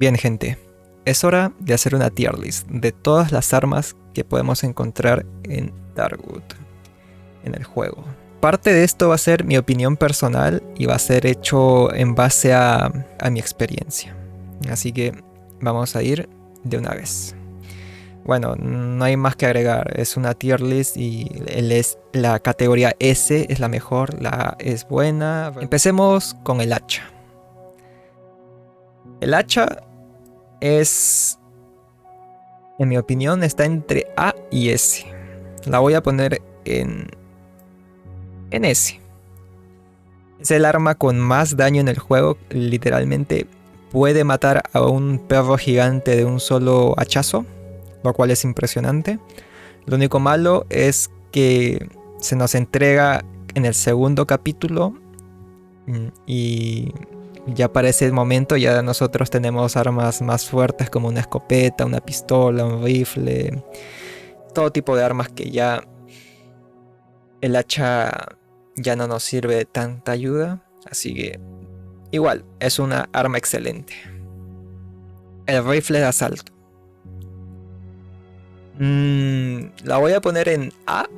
Bien, gente, es hora de hacer una tier list de todas las armas que podemos encontrar en Darkwood, en el juego. Parte de esto va a ser mi opinión personal y va a ser hecho en base a mi experiencia. Así que vamos a ir de una vez. Bueno, no hay más que agregar, es una tier list y la categoría S es la mejor, la A es buena. Empecemos con el hacha. El hacha es, en mi opinión, está entre A y S. La voy a poner en S. Es el arma con más daño en el juego, literalmente puede matar a un perro gigante de un solo hachazo, lo cual es impresionante. Lo único malo es que se nos entrega en el segundo capítulo y ya para ese momento ya nosotros tenemos armas más fuertes como una escopeta, una pistola, un rifle, todo tipo de armas que ya el hacha ya no nos sirve de tanta ayuda, así que igual es una arma excelente. El rifle de asalto. La voy a poner en A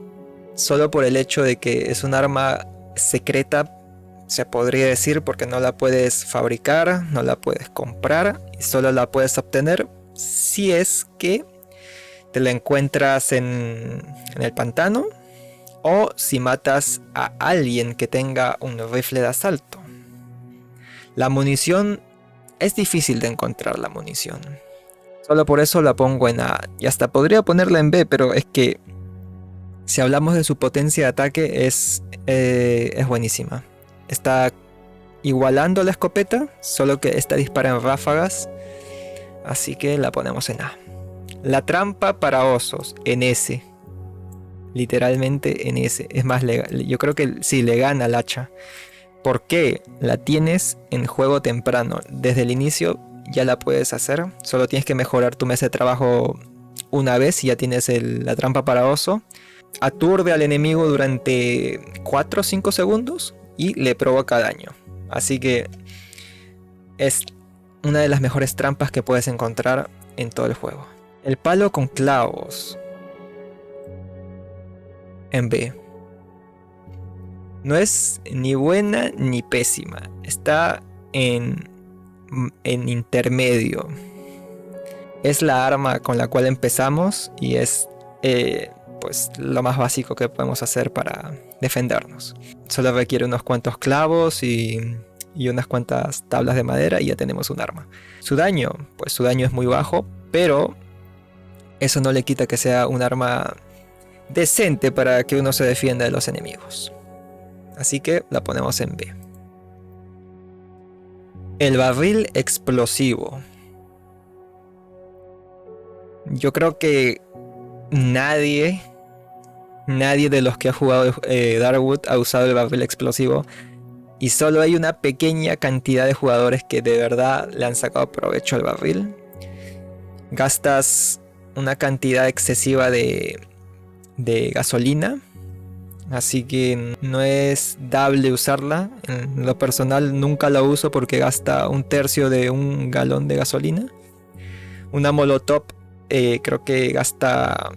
solo por el hecho de que es un arma secreta, se podría decir, porque no la puedes fabricar, no la puedes comprar y solo la puedes obtener si es que te la encuentras en el pantano o si matas a alguien que tenga un rifle de asalto. La munición es difícil de encontrar, la munición. Solo por eso la pongo en A. Y hasta podría ponerla en B, pero es que si hablamos de su potencia de ataque es buenísima. Está igualando la escopeta, solo que esta dispara en ráfagas. Así que la ponemos en A. La trampa para osos, en S. Literalmente en S. Es más, yo creo que sí, le gana al hacha. ¿Por qué? La tienes en juego temprano. Desde el inicio ya la puedes hacer. Solo tienes que mejorar tu mesa de trabajo una vez y ya tienes la trampa para oso. Aturde al enemigo durante 4 o 5 segundos y le provoca daño. Así que es una de las mejores trampas que puedes encontrar en todo el juego. El palo con clavos, en B. No es ni buena ni pésima. Está en intermedio. Es la arma con la cual empezamos y es pues lo más básico que podemos hacer para defendernos. Solo requiere unos cuantos clavos y unas cuantas tablas de madera y ya tenemos un arma. Su daño, pues su daño es muy bajo, pero eso no le quita que sea un arma decente para que uno se defienda de los enemigos. Así que la ponemos en B. El barril explosivo. Yo creo que nadie de los que ha jugado Darkwood ha usado el barril explosivo. Y solo hay una pequeña cantidad de jugadores que de verdad le han sacado provecho al barril. Gastas una cantidad excesiva de gasolina. Así que no es dable usarla. En lo personal nunca la uso porque gasta 1/3 de un galón de gasolina. Una molotov creo que gasta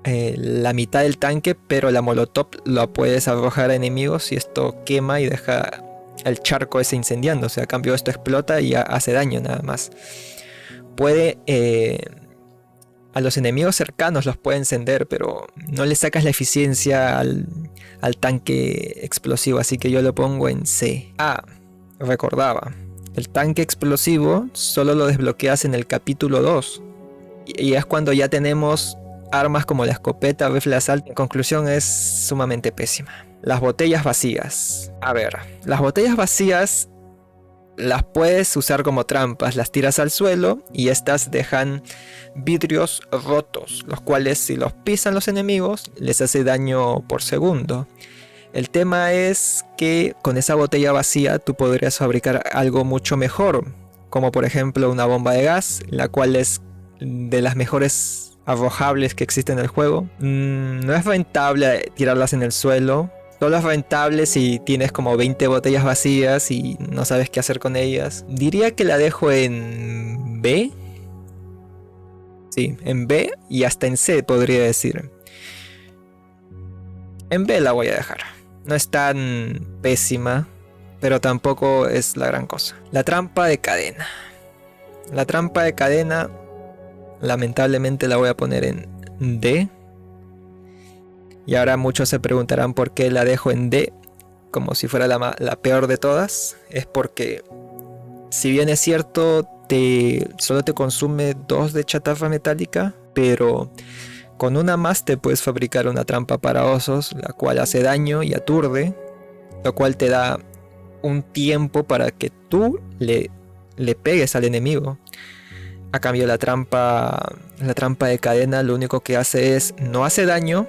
la mitad del tanque, pero la molotov la puedes arrojar a enemigos y esto quema y deja el charco ese incendiando. O sea, a cambio esto explota y hace daño nada más. Puede... a los enemigos cercanos los puede encender, pero no le sacas la eficiencia al tanque explosivo, así que yo lo pongo en C. Recordaba, el tanque explosivo solo lo desbloqueas en el capítulo 2 y es cuando ya tenemos armas como la escopeta, rifle de asalto. En conclusión, es sumamente pésima. Las botellas vacías. A ver, las botellas vacías las puedes usar como trampas, las tiras al suelo y estas dejan vidrios rotos, los cuales si los pisan los enemigos les hace daño por segundo. El tema es que con esa botella vacía tú podrías fabricar algo mucho mejor, como por ejemplo una bomba de gas, la cual es de las mejores arrojables que existen en el juego. No es rentable tirarlas en el suelo Solo es rentable si tienes como 20 botellas vacías y no sabes qué hacer con ellas. Diría que la dejo en B. Sí, en B y hasta en C podría decir. En B la voy a dejar. No es tan pésima, pero tampoco es la gran cosa. La trampa de cadena. La trampa de cadena, lamentablemente la voy a poner en D. Y ahora muchos se preguntarán por qué la dejo en D, como si fuera la peor de todas. Es porque, si bien es cierto, solo te consume 2 de chatarra metálica, pero con una más te puedes fabricar una trampa para osos, la cual hace daño y aturde, lo cual te da un tiempo para que tú le pegues al enemigo. A cambio la trampa de cadena lo único que hace es no hace daño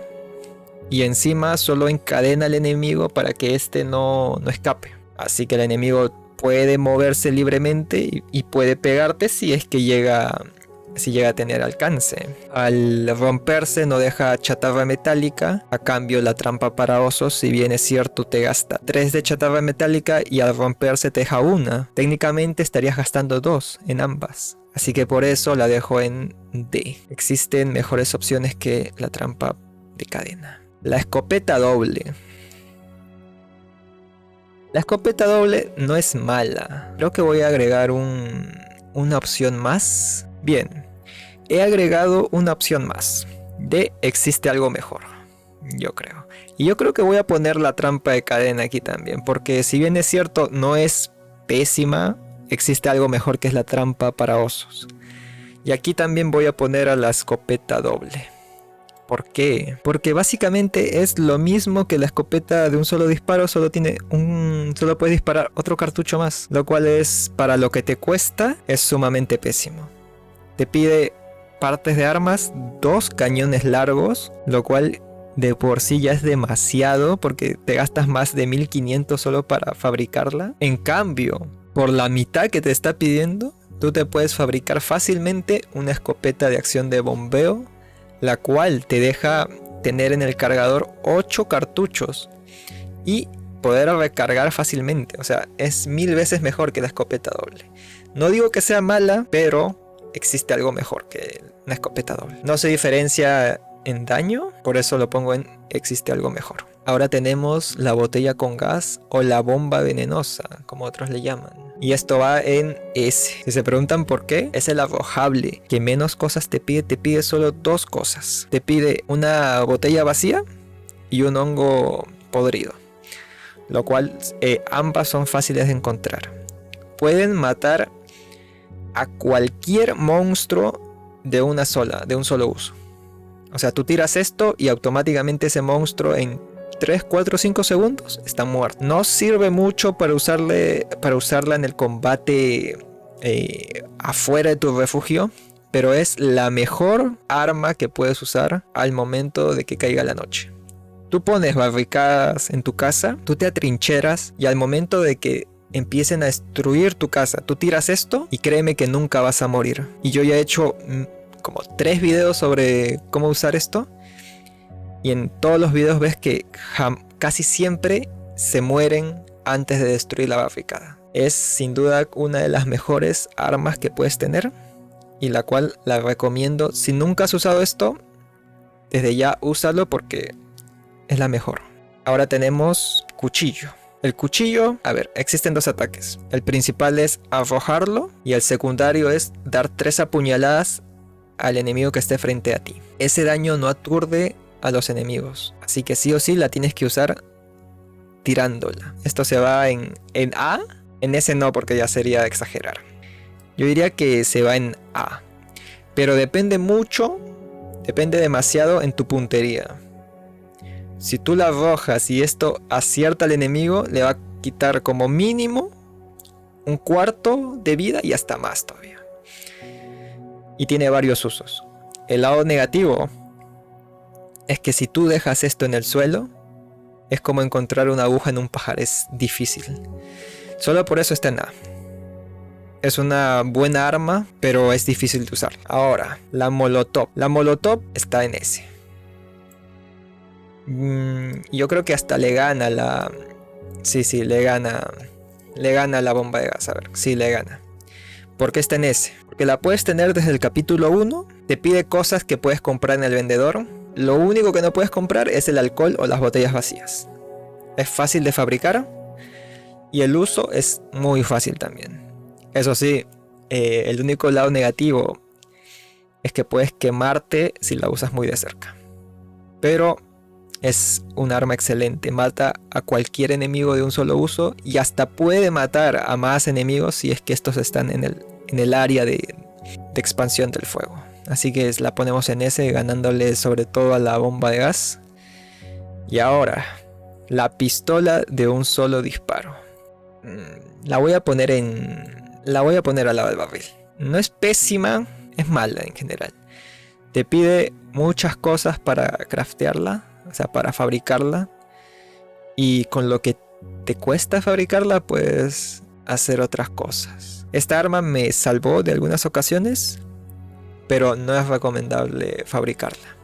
y encima solo encadena al enemigo para que éste no escape. Así que el enemigo puede moverse libremente y puede pegarte si es que llega a tener alcance. Al romperse no deja chatarra metálica. A cambio la trampa para osos, si bien es cierto, te gasta 3 de chatarra metálica y al romperse te deja 1. Técnicamente estarías gastando 2 en ambas. Así que por eso la dejo en D. Existen mejores opciones que la trampa de cadena. La escopeta doble. La escopeta doble no es mala. Creo que voy a agregar una opción más. Bien, he agregado una opción más. De existe algo mejor, yo creo. Y yo creo que voy a poner la trampa de cadena aquí también. Porque si bien es cierto, no es pésima, existe algo mejor que es la trampa para osos. Y aquí también voy a poner a la escopeta doble. ¿Por qué? Porque básicamente es lo mismo que la escopeta de un solo disparo, solo puedes disparar otro cartucho más, lo cual es, para lo que te cuesta, es sumamente pésimo. Te pide partes de armas, 2 cañones largos, lo cual de por sí ya es demasiado porque te gastas más de 1500 solo para fabricarla. En cambio, por la mitad que te está pidiendo, tú te puedes fabricar fácilmente una escopeta de acción de bombeo, la cual te deja tener en el cargador 8 cartuchos y poder recargar fácilmente. O sea, es 1000 veces mejor que la escopeta doble. No digo que sea mala, pero existe algo mejor que una escopeta doble. No se diferencia en daño, por eso lo pongo en existe algo mejor. Ahora tenemos la botella con gas o la bomba venenosa, como otros le llaman. Y esto va en S. Si se preguntan por qué, es el arrojable, que menos cosas te pide solo 2 cosas. Te pide una botella vacía y un hongo podrido, lo cual ambas son fáciles de encontrar. Pueden matar a cualquier monstruo de un solo uso. O sea, tú tiras esto y automáticamente ese monstruo en 3, 4, 5 segundos está muerto. No sirve mucho para usarla en el combate afuera de tu refugio, pero es la mejor arma que puedes usar al momento de que caiga la noche. Tú pones barricadas en tu casa, tú te atrincheras y al momento de que empiecen a destruir tu casa, tú tiras esto y créeme que nunca vas a morir. Y yo ya he hecho como 3 videos sobre cómo usar esto. Y en todos los videos ves que casi siempre se mueren antes de destruir la barricada. Es sin duda una de las mejores armas que puedes tener y la cual la recomiendo. Si nunca has usado esto, desde ya úsalo porque es la mejor. Ahora tenemos cuchillo. El cuchillo, a ver, existen 2 ataques. El principal es arrojarlo y el secundario es dar 3 apuñaladas al enemigo que esté frente a ti. Ese daño no aturde a los enemigos, así que sí o sí la tienes que usar tirándola. Esto se va en A, en S no porque ya sería exagerar. Yo diría que se va en A, pero depende demasiado en tu puntería. Si tú la arrojas y esto acierta al enemigo, le va a quitar como mínimo 1/4 de vida y hasta más todavía. Y tiene varios usos. El lado negativo es que si tú dejas esto en el suelo, es como encontrar una aguja en un pajar, es difícil. Solo por eso está en A. Es una buena arma, pero es difícil de usar. Ahora, la molotov. La molotov está en S. Yo creo que hasta le gana la... Sí, le gana. Le gana la bomba de gas, a ver, sí le gana. ¿Por qué está en ese? Porque la puedes tener desde el capítulo 1, te pide cosas que puedes comprar en el vendedor. Lo único que no puedes comprar es el alcohol o las botellas vacías. Es fácil de fabricar y el uso es muy fácil también. Eso sí, el único lado negativo es que puedes quemarte si la usas muy de cerca. Pero es un arma excelente, mata a cualquier enemigo de un solo uso y hasta puede matar a más enemigos si es que estos están en el área de expansión del fuego. Así que la ponemos en ese, ganándole sobre todo a la bomba de gas. Y ahora, la pistola de un solo disparo. La voy a poner al lado del barril. No es pésima, es mala en general. Te pide muchas cosas para craftearla, o sea, para fabricarla. Y con lo que te cuesta fabricarla, puedes hacer otras cosas. Esta arma me salvó de algunas ocasiones, pero no es recomendable fabricarla,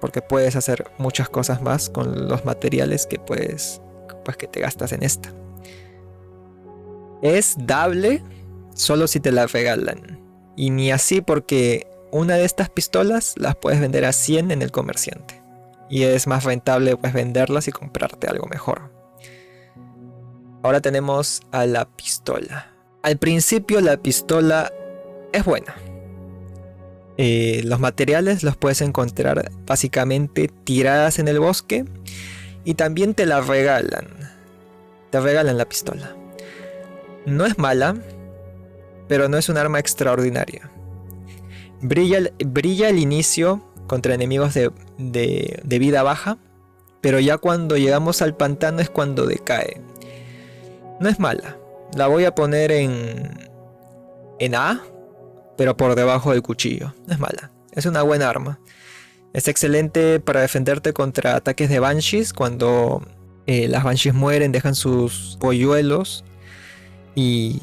porque puedes hacer muchas cosas más con los materiales que que te gastas en esta. Es dable solo si te la regalan, y ni así, porque una de estas pistolas las puedes vender a 100 en el comerciante, y es más rentable pues venderlas y comprarte algo mejor. Ahora tenemos a la pistola. Al principio la pistola es buena. Los materiales los puedes encontrar básicamente tiradas en el bosque, y también te la regalan. Te regalan la pistola. No es mala, pero no es un arma extraordinaria. Brilla al inicio contra enemigos de vida baja, pero ya cuando llegamos al pantano es cuando decae. No es mala. La voy a poner en A, pero por debajo del cuchillo. No es mala. Es una buena arma. Es excelente para defenderte contra ataques de Banshees. Cuando las Banshees mueren, dejan sus polluelos y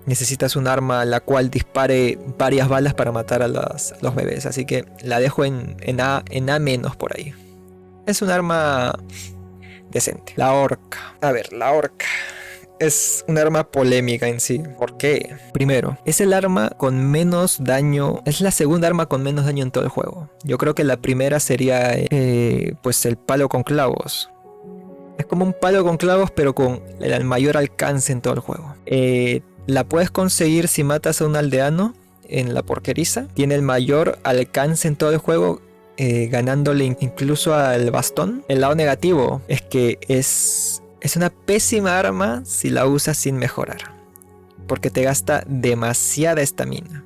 necesitas un arma la cual dispare varias balas para matar a los bebés. Así que la dejo en A menos por ahí. Es un arma decente. La horca. A ver, la horca es un arma polémica en sí. ¿Por qué? Primero, es el arma con menos daño. Es la segunda arma con menos daño en todo el juego. Yo creo que la primera sería pues el palo con clavos. Es como un palo con clavos, pero con el mayor alcance en todo el juego. La puedes conseguir si matas a un aldeano en la porqueriza. Tiene el mayor alcance en todo el juego, ganándole incluso al bastón. El lado negativo es que es una pésima arma si la usas sin mejorar, porque te gasta demasiada estamina.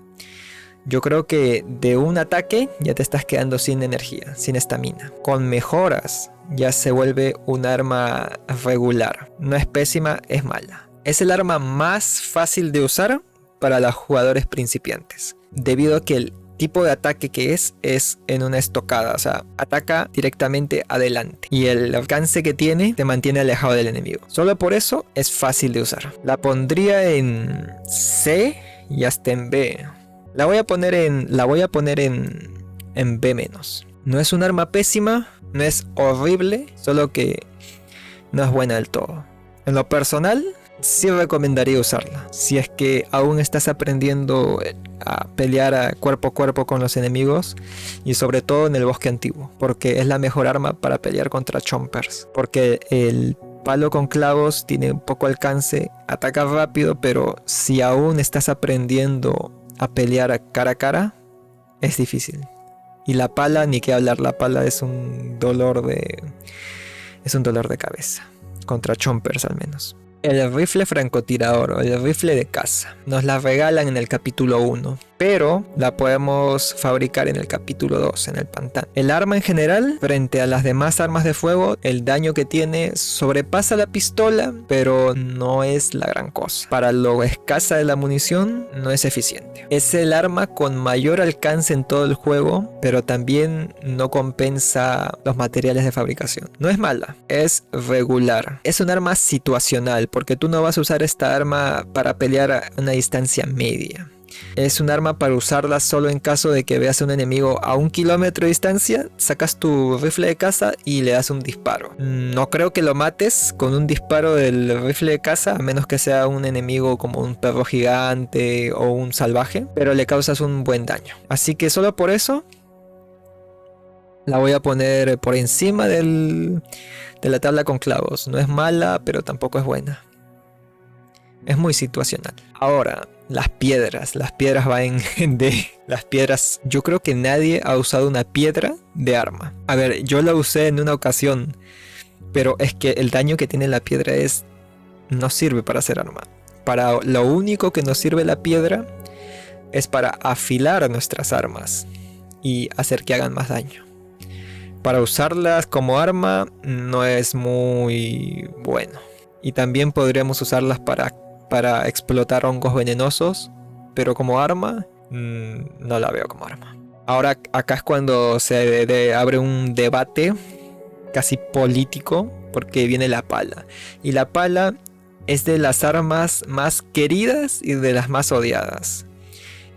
Yo creo que de un ataque ya te estás quedando sin energía, sin estamina. Con mejoras ya se vuelve un arma regular. No es pésima, es mala. Es el arma más fácil de usar para los jugadores principiantes, debido a que el tipo de ataque que es en una estocada, o sea, ataca directamente adelante, y el alcance que tiene te mantiene alejado del enemigo. Solo por eso es fácil de usar. La pondría en C y hasta en B. La voy a poner en B menos. No es un arma pésima, no es horrible, solo que no es buena del todo. En lo personal, sí recomendaría usarla si es que aún estás aprendiendo a pelear cuerpo a cuerpo con los enemigos, y sobre todo en el bosque antiguo, porque es la mejor arma para pelear contra chompers, porque el palo con clavos tiene un poco alcance, ataca rápido, pero si aún estás aprendiendo a pelear cara a cara, es difícil. Y la pala, ni qué hablar, la pala es un dolor de cabeza, contra chompers al menos. El rifle francotirador o el rifle de caza nos la regalan en el capítulo 1, pero la podemos fabricar en el capítulo 2, en el pantano. El arma en general, frente a las demás armas de fuego, el daño que tiene sobrepasa la pistola, pero no es la gran cosa. Para lo escasa de la munición, no es eficiente. Es el arma con mayor alcance en todo el juego, pero también no compensa los materiales de fabricación. No es mala, es regular. Es un arma situacional, porque tú no vas a usar esta arma para pelear a una distancia media. Es un arma para usarla solo en caso de que veas a un enemigo a 1 kilómetro de distancia, sacas tu rifle de caza y le das un disparo. No creo que lo mates con un disparo del rifle de caza, a menos que sea un enemigo como un perro gigante o un salvaje, pero le causas un buen daño. Así que solo por eso la voy a poner por encima de la tabla con clavos. No es mala, pero tampoco es buena. Es muy situacional. Ahora, las piedras. Las piedras van en D. Las piedras. Yo creo que nadie ha usado una piedra de arma. A ver, yo la usé en una ocasión. Pero es que el daño que tiene la piedra no sirve para hacer arma. Para lo único que nos sirve la piedra es para afilar nuestras armas y hacer que hagan más daño. Para usarlas como arma no es muy bueno. Y también podríamos usarlas para explotar hongos venenosos, pero como arma no la veo como arma. Ahora acá es cuando se abre un debate casi político, porque viene la pala. Y la pala es de las armas más queridas y de las más odiadas.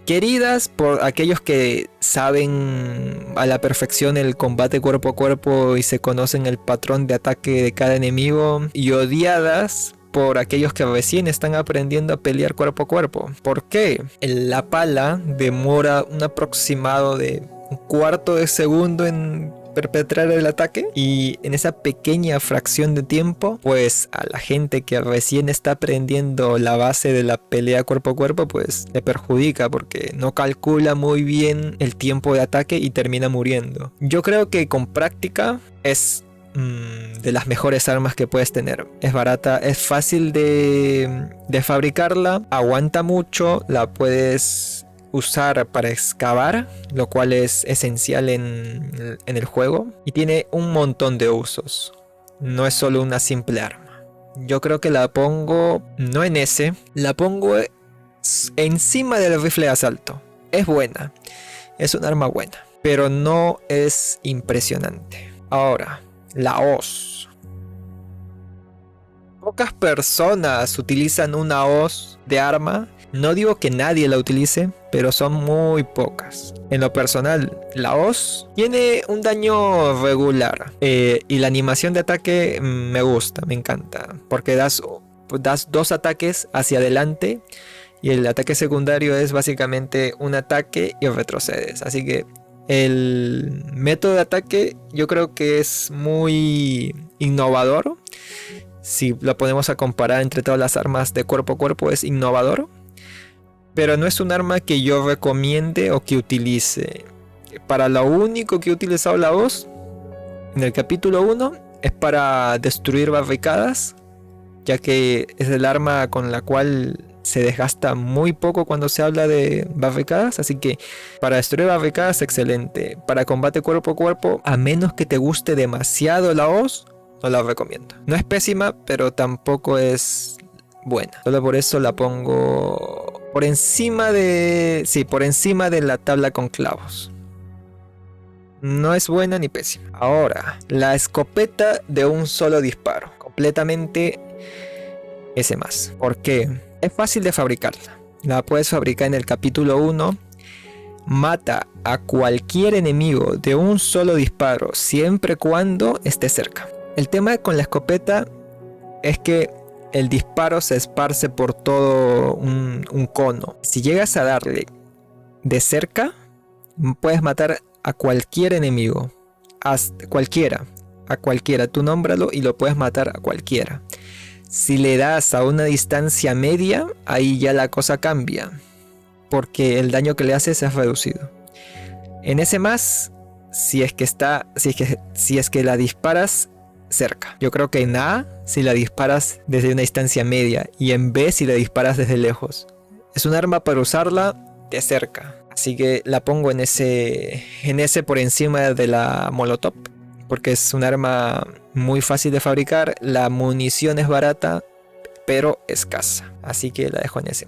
Queridas por aquellos que saben a la perfección el combate cuerpo a cuerpo y se conocen el patrón de ataque de cada enemigo, y odiadas por aquellos que recién están aprendiendo a pelear cuerpo a cuerpo. ¿Por qué? La pala demora un aproximado de 1/4 de segundo en perpetrar el ataque, y en esa pequeña fracción de tiempo, pues a la gente que recién está aprendiendo la base de la pelea cuerpo a cuerpo, pues le perjudica porque no calcula muy bien el tiempo de ataque y termina muriendo. Yo creo que con práctica es de las mejores armas que puedes tener. Es barata, es fácil de fabricarla, aguanta mucho, la puedes usar para excavar, lo cual es esencial en el juego, y tiene un montón de usos. No es solo una simple arma. Yo creo que la pongo no en S, la pongo encima del rifle de asalto. Es buena, es un arma buena, pero no es impresionante. Ahora, la hoz. Pocas personas utilizan una hoz de arma. No digo que nadie la utilice, pero son muy pocas. En lo personal, la hoz tiene un daño regular, y la animación de ataque me gusta, me encanta, porque das 2 ataques hacia adelante y el ataque secundario es básicamente un ataque y retrocedes. Así que el método de ataque yo creo que es muy innovador. Si lo ponemos a comparar entre todas las armas de cuerpo a cuerpo, es innovador. Pero no es un arma que yo recomiende o que utilice. Para lo único que he utilizado la hoz en el capítulo 1 es para destruir barricadas, ya que es el arma con la cual se desgasta muy poco cuando se habla de barricadas. Así que para destruir barricadas, excelente. Para combate cuerpo a cuerpo, a menos que te guste demasiado la hoz, no la recomiendo. No es pésima, pero tampoco es buena. Solo por eso la pongo por encima de la tabla con clavos. No es buena ni pésima. Ahora, la escopeta de un solo disparo. Completamente S+. ¿Por qué? Es fácil de fabricarla. La puedes fabricar en el capítulo 1. Mata a cualquier enemigo de un solo disparo, siempre y cuando esté cerca. El tema con la escopeta es que el disparo se esparce por todo un cono. Si llegas a darle de cerca, puedes matar a cualquier enemigo. A cualquiera. Tú nómbralo y lo puedes matar a cualquiera. Si le das a una distancia media, ahí ya la cosa cambia, porque el daño que le haces es reducido. En S+, si es que la disparas cerca. Yo creo que en A, si la disparas desde una distancia media, y en B, si la disparas desde lejos. Es un arma para usarla de cerca, así que la pongo en ese por encima de la Molotov, porque es un arma muy fácil de fabricar. La munición es barata, pero escasa, así que la dejo en S+.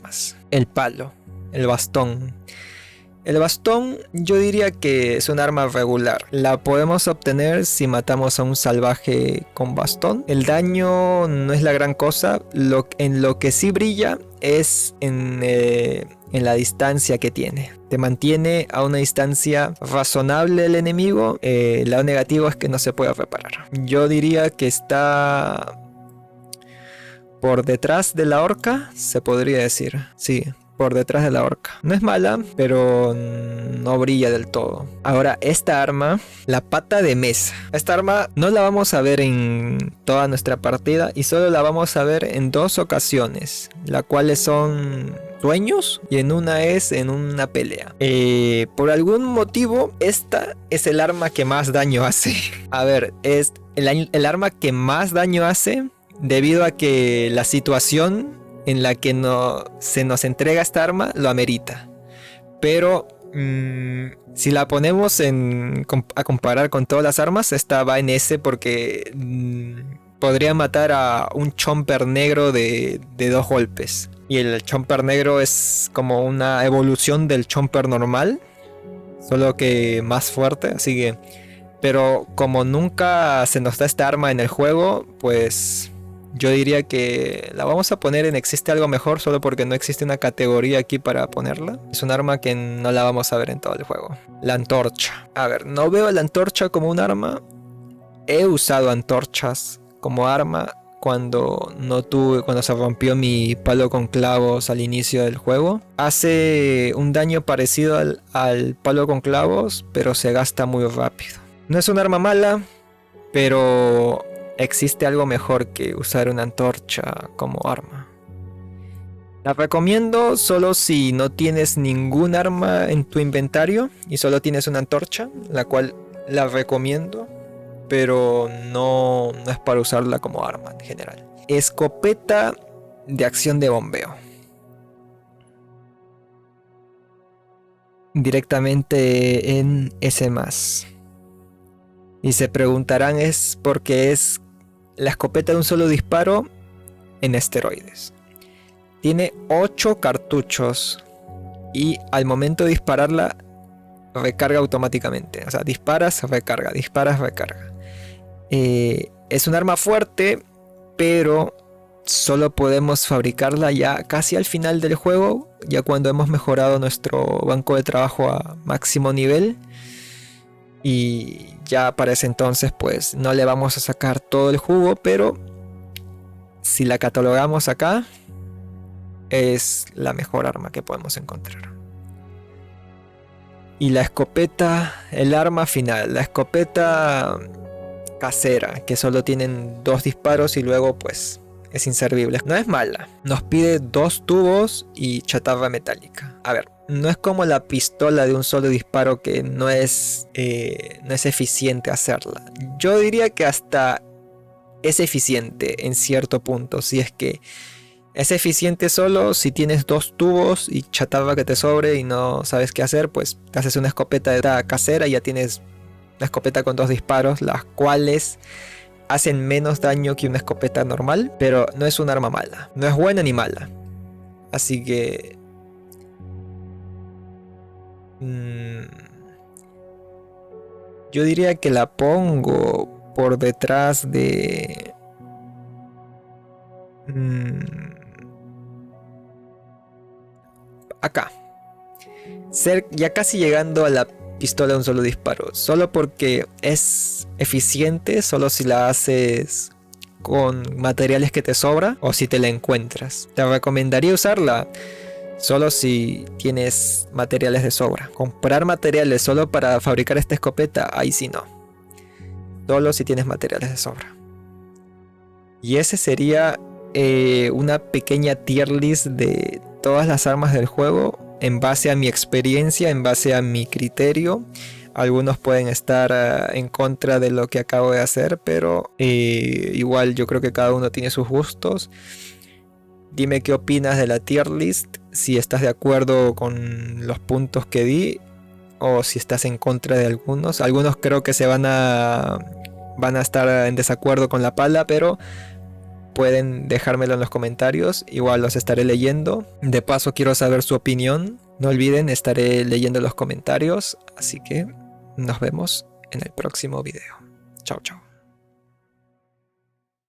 El palo, el bastón. El bastón yo diría que es un arma regular. La podemos obtener si matamos a un salvaje con bastón. El daño no es la gran cosa. En lo que sí brilla es en la distancia que tiene. Te mantiene a una distancia razonable el enemigo. El lado negativo es que no se puede reparar. Yo diría que está por detrás de la horca, se podría decir. Sí, por detrás de la horca. No es mala, pero no brilla del todo. Ahora, esta arma, la pata de mesa. Esta arma no la vamos a ver en toda nuestra partida y solo la vamos a ver en 2 ocasiones, las cuales son sueños y en una es en una pelea. Por algún motivo, esta es el arma que más daño hace. A ver, es el arma que más daño hace debido a que la situación en la que se nos entrega esta arma lo amerita. Pero si la ponemos a comparar con todas las armas, esta va en S porque podría matar a un chomper negro de 2 golpes. Y el chomper negro es como una evolución del chomper normal, solo que más fuerte, así que... Pero como nunca se nos da esta arma en el juego, pues... Yo diría que la vamos a poner en Existe Algo Mejor solo porque no existe una categoría aquí para ponerla. Es un arma que no la vamos a ver en todo el juego. La antorcha. A ver, no veo la antorcha como un arma. He usado antorchas como arma cuando se rompió mi palo con clavos al inicio del juego. Hace un daño parecido al palo con clavos, pero se gasta muy rápido. No es un arma mala, pero... existe algo mejor que usar una antorcha como arma. La recomiendo solo si no tienes ningún arma en tu inventario y solo tienes una antorcha, la cual la recomiendo, pero no es para usarla como arma en general. Escopeta de acción de bombeo. Directamente en S+. Y se preguntarán es porque es la escopeta de un solo disparo en esteroides. Tiene 8 cartuchos y al momento de dispararla recarga automáticamente. O sea, disparas, recarga, disparas, recarga. Es un arma fuerte, pero solo podemos fabricarla ya casi al final del juego, ya cuando hemos mejorado nuestro banco de trabajo a máximo nivel. Y ya para ese entonces pues no le vamos a sacar todo el jugo, pero si la catalogamos acá es la mejor arma que podemos encontrar. Y la escopeta, el arma final, la escopeta casera, que solo tienen 2 disparos y luego pues es inservible. No es mala, nos pide 2 tubos y chatarra metálica. A ver, no es como la pistola de un solo disparo que no es eficiente hacerla. Yo diría que hasta es eficiente en cierto punto. Si es que es eficiente solo si tienes 2 tubos y chatarra que te sobre y no sabes qué hacer, pues te haces una escopeta de casera y ya tienes una escopeta con 2 disparos, las cuales hacen menos daño que una escopeta normal, pero no es un arma mala. No es buena ni mala. Así que... yo diría que la pongo por detrás de... acá. Ya casi llegando a la pistola de un solo disparo. Solo porque es eficiente, solo si la haces con materiales que te sobra o si te la encuentras. Te recomendaría usarla solo si tienes materiales de sobra. Comprar materiales solo para fabricar esta escopeta, ahí sí no. Solo si tienes materiales de sobra. Y ese sería una pequeña tier list de todas las armas del juego en base a mi experiencia, en base a mi criterio. Algunos pueden estar en contra de lo que acabo de hacer, pero igual yo creo que cada uno tiene sus gustos. Dime qué opinas de la tier list, si estás de acuerdo con los puntos que di o si estás en contra de algunos. Algunos creo que se van a estar en desacuerdo con la pala, pero pueden dejármelo en los comentarios, igual los estaré leyendo. De paso quiero saber su opinión No olviden, estaré leyendo los comentarios, así que nos vemos en el próximo video. Chao, chao.